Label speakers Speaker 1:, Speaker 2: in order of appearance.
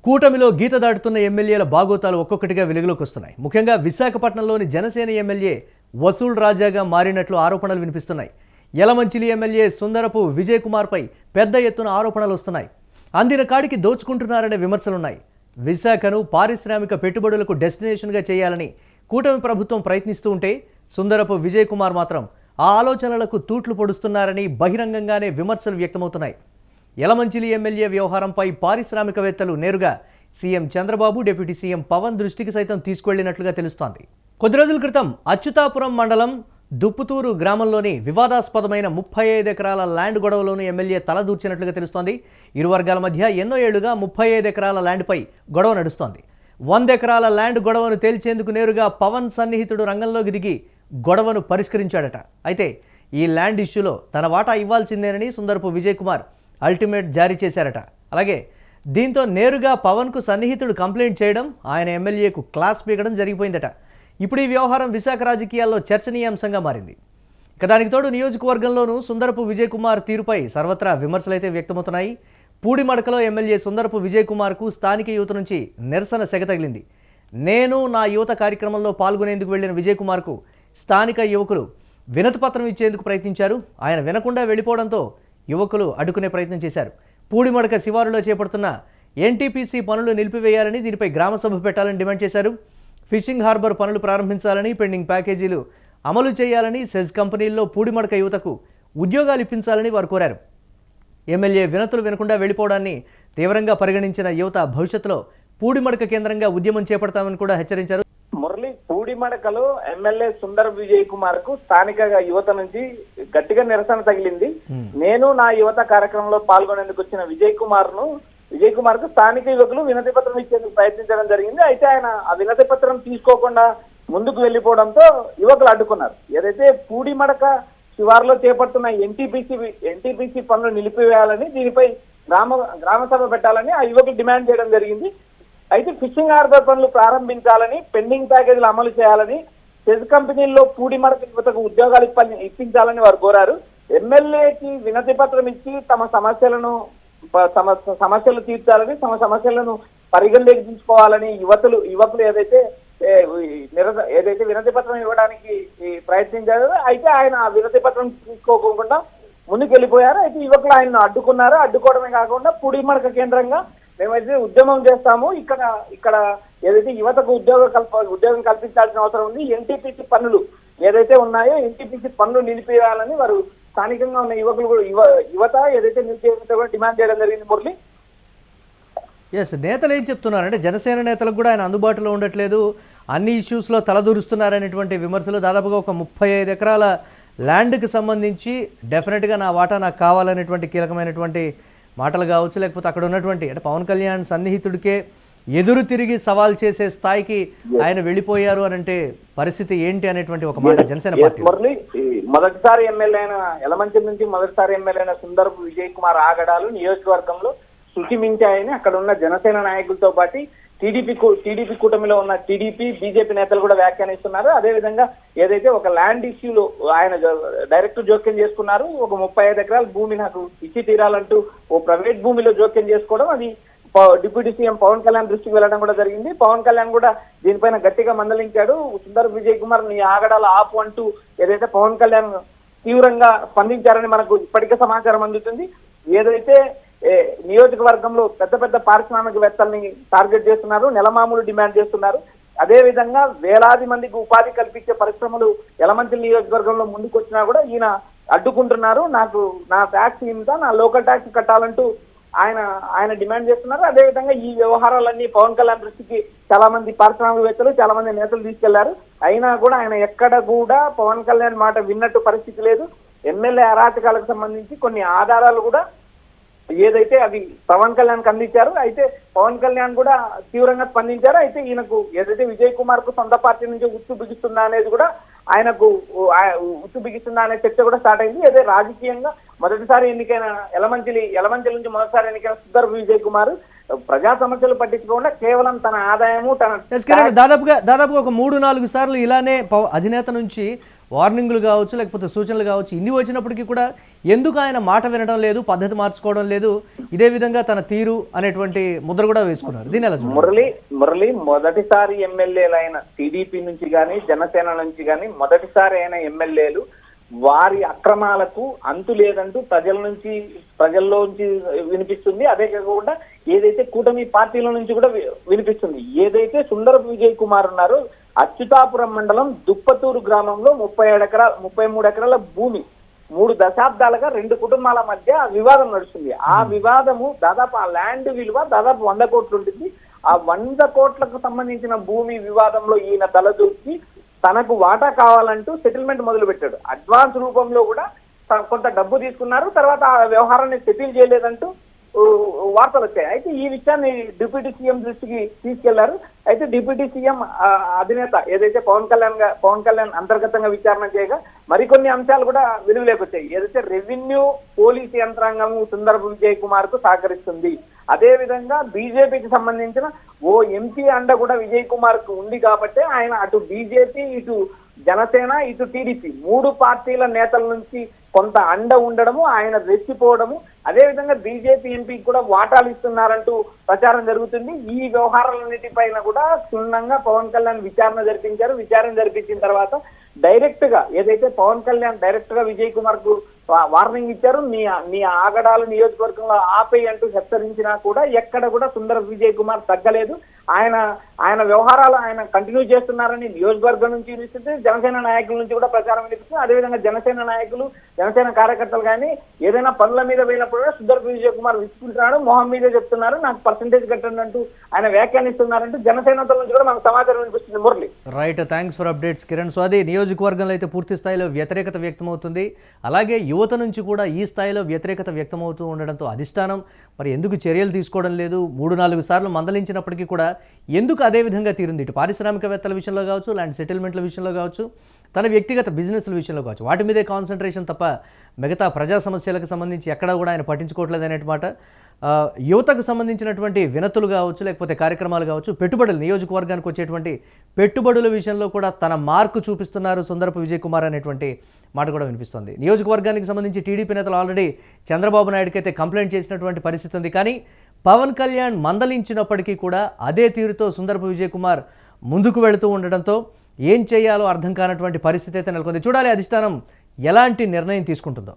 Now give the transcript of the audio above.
Speaker 1: కూటమిలో గీత దాటుతున్న ఎమ్మెల్యేల బాగోతాలు ఒక్కొక్కటిగా వెలుగులోకి వస్తున్నాయి. ముఖ్యంగా విశాఖపట్నంలోని జనసేన ఎమ్మెల్యే వసూల్ రాజాగా మారినట్లు ఆరోపణలు వినిపిస్తున్నాయి. యలమంచిలి ఎమ్మెల్యే సుందరపు విజయ్ కుమార్పై పెద్ద ఎత్తున ఆరోపణలు వస్తున్నాయి. అందిన కాడికి దోచుకుంటున్నారనే విమర్శలున్నాయి. విశాఖను పారిశ్రామిక పెట్టుబడులకు డెస్టినేషన్గా చేయాలని కూటమి ప్రభుత్వం ప్రయత్నిస్తూ ఉంటే సుందరపు విజయ్ కుమార్ మాత్రం ఆ ఆలోచనలకు తూట్లు పొడుస్తున్నారని బహిరంగంగానే విమర్శలు వ్యక్తమవుతున్నాయి. యలమంచిలి ఎమ్మెల్యే వ్యవహారంపై పారిశ్రామికవేత్తలు నేరుగా CM Chandrababu, deputy CM Pawan దృష్టికి సైతం తీసుకెళ్లినట్లుగా తెలుస్తోంది. కొద్ది రోజుల క్రితం అచ్యుతాపురం మండలం దుప్పుతూరు గ్రామంలోని వివాదాస్పదమైన 35 ఎకరాల ల్యాండ్ గొడవలోనూ ఎమ్మెల్యే తలదూర్చినట్లుగా తెలుస్తోంది. ఇరు వర్గాల మధ్య ఎన్నో ఏళ్లుగా 35 ఎకరాల ల్యాండ్పై గొడవ నడుస్తోంది. 100 ఎకరాల ల్యాండ్ గొడవను తేల్చేందుకు నేరుగా పవన్ సన్నిహితుడు రంగంలోకి దిగి గొడవను పరిష్కరించాడట. అయితే ఈ ల్యాండ్ ఇష్యూలో తన వాటా ఇవ్వాల్సిందేనని సుందరపు విజయ్ కుమార్ అల్టిమేట్ జారీ చేశారట. అలాగే దీంతో నేరుగా పవన్కు సన్నిహితుడు కంప్లైంట్ చేయడం, ఆయన ఎమ్మెల్యేకు క్లాస్ పీకడం జరిగిపోయిందట. ఇప్పుడు ఈ వ్యవహారం విశాఖ రాజకీయాల్లో చర్చనీయాంశంగా మారింది. ఇక దానికి తోడు నియోజకవర్గంలోనూ సుందరపు విజయ్ కుమార్ తీరుపై సర్వత్రా విమర్శలైతే వ్యక్తమవుతున్నాయి. పూడిమడకలో ఎమ్మెల్యే సుందరపు విజయ్ కుమార్కు స్థానిక యువత నుంచి నిరసన సెగ తగిలింది. నేను నా యువత కార్యక్రమంలో పాల్గొనేందుకు వెళ్లిన విజయ్ కుమార్కు స్థానిక యువకులు వినతిపత్రం ఇచ్చేందుకు ప్రయత్నించారు. ఆయన వినకుండా వెళ్ళిపోవడంతో యువకులు అడ్డుకునే ప్రయత్నం చేశారు. పూడిమడక శివారులో చేపడుతున్న ఎన్టీపీసీ పనులు నిలిపివేయాలని, దీనిపై గ్రామసభ పెట్టాలని డిమాండ్ చేశారు. ఫిషింగ్ హార్బర్ పనులు ప్రారంభించాలని, పెండింగ్ ప్యాకేజీలు అమలు చేయాలని, సెజ్ కంపెనీల్లో పూడిమడక యువతకు ఉద్యోగాలు ఇప్పించాలని వారు కోరారు. ఎమ్మెల్యే వినతులు వినకుండా వెళ్ళిపోవడాన్ని తీవ్రంగా పరిగణించిన యువత భవిష్యత్తులో పూడిమడక కేంద్రంగా ఉద్యమం చేపడతామని కూడా హెచ్చరించారు.
Speaker 2: మురళి, పూడిమడకలో ఎమ్మెల్యే సుందర్ విజయ్ కుమార్ కు స్థానిక యువత నుంచి గట్టిగా నిరసన తగిలింది. నేను నా యువత కార్యక్రమంలో పాల్గొనేందుకు వచ్చిన విజయ్ కుమార్ కు స్థానిక యువకులు వినతి పత్రం ఇచ్చేందుకు ప్రయత్నించడం జరిగింది. అయితే ఆయన ఆ వినతి పత్రం తీసుకోకుండా ముందుకు వెళ్లిపోవడంతో యువకులు అడ్డుకున్నారు. ఏదైతే పూడిమడక శివారులో చేపడుతున్న ఎన్టీపీసీ పనులు నిలిపివేయాలని, దీనిపై గ్రామ సభ పెట్టాలని ఆ యువకులు డిమాండ్ చేయడం జరిగింది. అయితే ఫిషింగ్ హార్బర్ పనులు ప్రారంభించాలని, పెండింగ్ ప్యాకేజీలు అమలు చేయాలని, సెజ్ కంపెనీల్లో పూడిమడక యువతకు ఉద్యోగాలు ఇప్పించాలని వారు కోరారు. ఎమ్మెల్యేకి వినతి పత్రం ఇచ్చి తమ సమస్యలు తీర్చాలని, తమ సమస్యలను పరిగణలోకి తీసుకోవాలని యువకులు ఏదైతే వినతి పత్రం ఇవ్వడానికి ప్రయత్నించారో, అయితే ఆయన ఆ వినతి పత్రం తీసుకోకుండా ముందుకు వెళ్ళిపోయారు. అయితే యువకులు ఆయనను అడ్డుకున్నారు. అడ్డుకోవడమే కాకుండా పూడిమడక కేంద్రంగా మేమైతే ఉద్యమం చేస్తాము, ఇక్కడ ఏదైతే యువతకు ఉద్యోగం కల్పించాల్సిన అవసరం ఉంది, ఎన్టీపీసీ పనులు ఏదైతే ఉన్నాయో ఎన్టీపీసీ పనులు నిలిపివేయాలని వారు స్థానికంగా ఉన్న యువకులు కూడా యువత ఏదైతే నిలిపేయాలని డిమాండ్ చేయడం జరిగింది. మురళి,
Speaker 1: నేతలు ఏం చెప్తున్నారంటే జనసేన నేతలకు కూడా ఆయన అందుబాటులో ఉండట్లేదు, అన్ని ఇష్యూస్లో తలదూరుస్తున్నారనేటువంటి విమర్శలు. దాదాపుగా ఒక 35 ఎకరాల ల్యాండ్కి సంబంధించి డెఫినెట్గా నా వాటా నాకు కావాలనేటువంటి కీలకమైనటువంటి మాటలు కావచ్చు, లేకపోతే అక్కడ ఉన్నటువంటి అంటే పవన్ కళ్యాణ్ సన్నిహితుడికే ఎదురు తిరిగి సవాల్ చేసే స్థాయికి ఆయన వెళ్ళిపోయారు అని అంటే పరిస్థితి ఏంటి అనేటువంటి ఒక మాట జనసేన పార్టీ.
Speaker 2: మురళి, మొదటిసారి ఎమ్మెల్యే అయిన యలమంచిలి నుంచి మొదటిసారి ఎమ్మెల్యే అయిన సుందరపు విజయ్ కుమార్ ఆగడాలు నియోజకవర్గంలో శృతి మించాయని అక్కడ ఉన్న జనసేన నాయకులతో పాటు టీడీపీ కూటమిలో ఉన్న టీడీపీ, బీజేపీ నేతలు కూడా వ్యాఖ్యానిస్తున్నారు. అదేవిధంగా ఏదైతే ఒక ల్యాండ్ ఇష్యూలో ఆయన డైరెక్ట్ జోక్యం చేసుకున్నారు, ఒక 35 ఎకరాల భూమి నాకు ఇచ్చి తీరాలంటూ ఓ ప్రైవేట్ భూమిలో జోక్యం చేసుకోవడం, అది డిప్యూటీ సీఎం పవన్ కళ్యాణ్ దృష్టికి వెళ్ళడం కూడా జరిగింది. పవన్ కళ్యాణ్ కూడా దీనిపైన గట్టిగా మందలించాడు. సుందర్ విజయ్ కుమార్ నీ ఆగడాలు ఆపు అంటూ ఏదైతే పవన్ కళ్యాణ్ తీవ్రంగా స్పందించారని మనకు ఇప్పటికే సమాచారం అందుతుంది. ఏదైతే నియోజకవర్గంలో పెద్ద పారిశ్రామికవేత్తల్ని టార్గెట్ చేస్తున్నారు, నెలమామూలు డిమాండ్ చేస్తున్నారు. అదే విధంగా వేలాది మందికి ఉపాధి కల్పించే పరిశ్రమలు యలమంచిలి నియోజకవర్గంలో ముందుకు వచ్చినా కూడా ఈయన అడ్డుకుంటున్నారు. నా ట్యాక్స్ ఇంత, నా లోకల్ ట్యాక్స్ కట్టాలంటూ ఆయన డిమాండ్ చేస్తున్నారు. అదేవిధంగా ఈ వ్యవహారాలన్నీ పవన్ కళ్యాణ్ దృష్టికి చాలా మంది పారిశ్రామికవేత్తలు, చాలా మంది నేతలు తీసుకెళ్లారు. అయినా కూడా ఆయన ఎక్కడ కూడా పవన్ కళ్యాణ్ మాట విన్నట్టు పరిస్థితి లేదు. ఎమ్మెల్యే అరాచకాలకు సంబంధించి కొన్ని ఆధారాలు కూడా ఏదైతే అవి పవన్ కళ్యాణ్ అందించారు. అయితే పవన్ కళ్యాణ్ కూడా తీవ్రంగా స్పందించారు. అయితే ఈయనకు ఏదైతే విజయ్ కుమార్ కు సొంత పార్టీ నుంచి ఉచ్చు బిగిస్తుందా అనేది కూడా ఆయనకు ఉచ్చు బిగిస్తుందా అనే చర్చ కూడా స్టార్ట్ అయింది. అదే రాజకీయంగా మొదటిసారి ఎన్నికైన యలమంచిలి నుంచి మొదటిసారి ఎన్నికైన సుందర్ విజయ్ కుమార్ ప్రజా సమస్యలు పట్టించుకోకుండా కేవలం తన ఆదాయము
Speaker 1: ఎస్ కిరణ్, దాదాపుగా ఒక 3-4 సార్లు ఇలానే అధినేత నుంచి వార్నింగ్లు కావచ్చు, లేకపోతే సూచనలు కావచ్చు, ఇన్ని వచ్చినప్పటికీ కూడా ఎందుకు ఆయన మాట వినడం లేదు, పద్ధతి మార్చుకోవడం లేదు, ఇదే విధంగా తన తీరు అనేటువంటి ముద్ర కూడా వేసుకున్నారు. దీని ఎలా చూడాలి?
Speaker 2: మురళి మొదటిసారి ఎమ్మెల్యేలు అయిన టీడీపీ నుంచి కానీ జనసేన నుంచి కానీ మొదటిసారి అయిన ఎమ్మెల్యేలు వారి అక్రమాలకు అంతు లేదంటూ ప్రజల్లోంచి వినిపిస్తుంది. అదే కాకుండా ఏదైతే కూటమి పార్టీల నుంచి కూడా వినిపిస్తుంది. ఏదైతే సుందరపు విజయ్ కుమార్ ఉన్నారో అచ్యుతాపురం మండలం దుప్పతూరు గ్రామంలో 33 ఎకరాల భూమి 3 దశాబ్దాలుగా 2 కుటుంబాల మధ్య వివాదం నడుస్తుంది. ఆ వివాదము దాదాపు ఆ ల్యాండ్ విలువ దాదాపు 100 కోట్లు ఉంటుంది. ఆ 100 కోట్లకు సంబంధించిన భూమి వివాదంలో ఈయన తలదూర్చి తనకు వాటా కావాలంటూ సెటిల్మెంట్ మొదలు పెట్టాడు. అడ్వాన్స్ రూపంలో కూడా కొంత డబ్బు తీసుకున్నారు. తర్వాత ఆ వ్యవహారాన్ని సెటిల్ చేయలేదంటూ వార్తలు వచ్చాయి. అయితే ఈ విషయాన్ని డిప్యూటీ సీఎం దృష్టికి తీసుకెళ్లారు. అయితే డిప్యూటీ సీఎం అధినేత ఏదైతే పవన్ కళ్యాణ్ అంతర్గతంగా విచారణ చేయగా మరికొన్ని అంశాలు కూడా వెలుగులోకి వచ్చాయి. ఏదైతే రెవెన్యూ పోలీస్ యంత్రాంగం సుందరపు విజయ్ కుమార్ కు సహకరిస్తుంది, అదే విధంగా బీజేపీకి సంబంధించిన ఓ ఎంపీ అండ కూడా విజయ్ కుమార్ కు ఉంది కాబట్టి ఆయన అటు బీజేపీ, ఇటు జనసేన, ఇటు టీడీపీ 3 పార్టీల నేతల నుంచి కొంత అండ ఉండడము, ఆయన రెచ్చిపోవడము, అదేవిధంగా బీజేపీ ఎంపీకి కూడా వాటాలు ఇస్తున్నారంటూ ప్రచారం జరుగుతుంది. ఈ వ్యవహారాలన్నిటిపైన కూడా క్షుణ్ణంగా పవన్ కళ్యాణ్ విచారణ జరిపించారు. విచారణ జరిపించిన తర్వాత డైరెక్ట్ గా ఏదైతే పవన్ కళ్యాణ్ డైరెక్ట్ గా విజయ్ కుమార్ కు వార్నింగ్ ఇచ్చారు. నీ ఆగడాలు నియోజకవర్గంలో ఆపేయి అంటూ హెచ్చరించినా కూడా ఎక్కడ కూడా సుందర విజయ్ కుమార్ తగ్గలేదు. ఆయన వ్యవహారాలు ఆయన కంటిన్యూ చేస్తున్నారని నియోజకవర్గం నుంచి వినిపిస్తుంది. జనసేన నాయకుల నుంచి కూడా ప్రచారం వినిపిస్తుంది. అదేవిధంగా జనసేన నాయకులు, జనసేన కార్యకర్తలు కానీ ఏదైనా పనుల మీద పోయినప్పుడు కూడా సుందర విజయ్ కుమార్ విసుకుంటున్నాడు, మొహం మీదే చెప్తున్నారు, నాకు పర్సెంటేజ్ కట్టండి అంటూ ఆయన వ్యాఖ్యానిస్తున్నారంటూ జనసేనతల నుంచి కూడా మనకు సమాచారం వినిపిస్తుంది. Murali,
Speaker 1: right, thanks for updates Kiran. So అది నియోజకవర్గంలో అయితే పూర్తి స్థాయిలో వ్యతిరేకత వ్యక్తమవుతుంది. అలాగే యువత నుంచి కూడా ఈ స్థాయిలో వ్యతిరేకత వ్యక్తమవుతూ ఉండడంతో అధిష్టానం మరి ఎందుకు చర్యలు తీసుకోవడం లేదు, 3-4 సార్లు మందలించినప్పటికీ కూడా ఎందుకు అదే విధంగా తీరుంది, ఇటు పారిశ్రామికవేత్తల విషయంలో కావచ్చు, ల్యాండ్ సెటిల్మెంట్ల విషయంలో కావచ్చు, తన వ్యక్తిగత బిజినెస్ల విషయంలో కావచ్చు, వాటి మీదే కాన్సన్ట్రేషన్ తప్ప మిగతా ప్రజా సమస్యలకు సంబంధించి ఎక్కడా కూడా ఆయన పట్టించుకోవట్లేదు అనేమాట. యువతకు సంబంధించినటువంటి వినతులు కావచ్చు, లేకపోతే కార్యక్రమాలు కావచ్చు, పెట్టుబడులు, నియోజకవర్గానికి వచ్చేటువంటి పెట్టుబడుల విషయంలో కూడా తన మార్కు చూపిస్తున్నారు సుందరపు విజయ్ కుమార్ అనేటువంటి మాట కూడా వినిపిస్తుంది. నియోజకవర్గానికి సంబంధించి టీడీపీ నేతలు ఆల్రెడీ చంద్రబాబు నాయుడుకి అయితే కంప్లైంట్ చేసినటువంటి పరిస్థితి ఉంది. కానీ పవన్ కళ్యాణ్ మందలించినప్పటికీ కూడా అదే తీరుతో సుందరపు విజయ్ కుమార్ ముందుకు వెళుతూ ఉండడంతో ఏం చేయాలో అర్థం కానటువంటి పరిస్థితి అయితే నెలకొంది. చూడాలి అధిష్టానం ఎలాంటి నిర్ణయం తీసుకుంటుందో.